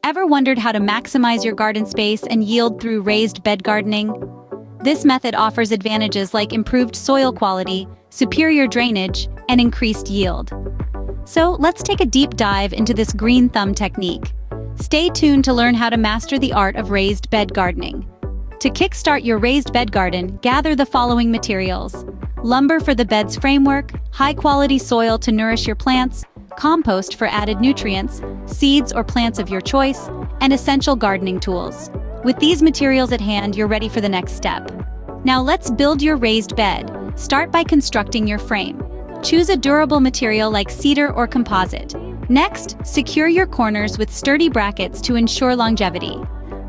Ever wondered how to maximize your garden space and yield through raised bed gardening? This method offers advantages like improved soil quality, superior drainage, and increased yield. So let's take a deep dive into this green thumb technique. Stay tuned to learn how to master the art of raised bed gardening. To kickstart your raised bed garden, gather the following materials: lumber for the bed's framework, high-quality soil to nourish your plants, compost for added nutrients, seeds or plants of your choice, and essential gardening tools. With these materials at hand, you're ready for the next step. Now let's build your raised bed. Start by constructing your frame. Choose a durable material like cedar or composite. Next, secure your corners with sturdy brackets to ensure longevity.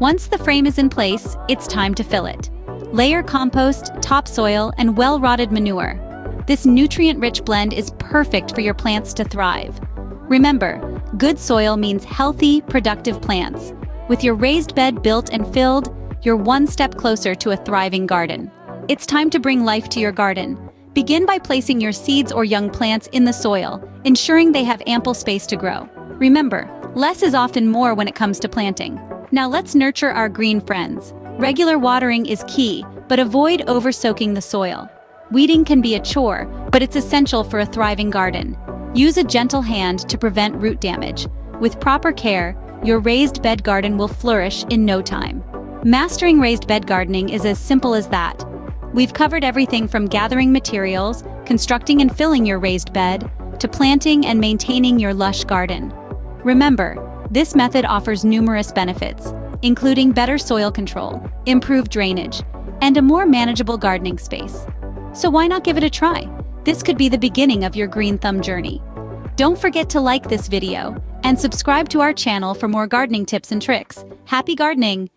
Once the frame is in place, it's time to fill it. Layer compost, topsoil, and well-rotted manure. This nutrient-rich blend is perfect for your plants to thrive. Remember, good soil means healthy, productive plants. With your raised bed built and filled, you're one step closer to a thriving garden. It's time to bring life to your garden. Begin by placing your seeds or young plants in the soil, ensuring they have ample space to grow. Remember, less is often more when it comes to planting. Now let's nurture our green friends. Regular watering is key, but avoid over-soaking the soil. Weeding can be a chore, but it's essential for a thriving garden. Use a gentle hand to prevent root damage. With proper care, your raised bed garden will flourish in no time. Mastering raised bed gardening is as simple as that. We've covered everything from gathering materials, constructing and filling your raised bed, to planting and maintaining your lush garden. Remember, this method offers numerous benefits, including better soil control, improved drainage, and a more manageable gardening space. So why not give it a try? This could be the beginning of your green thumb journey. Don't forget to like this video and subscribe to our channel for more gardening tips and tricks. Happy gardening!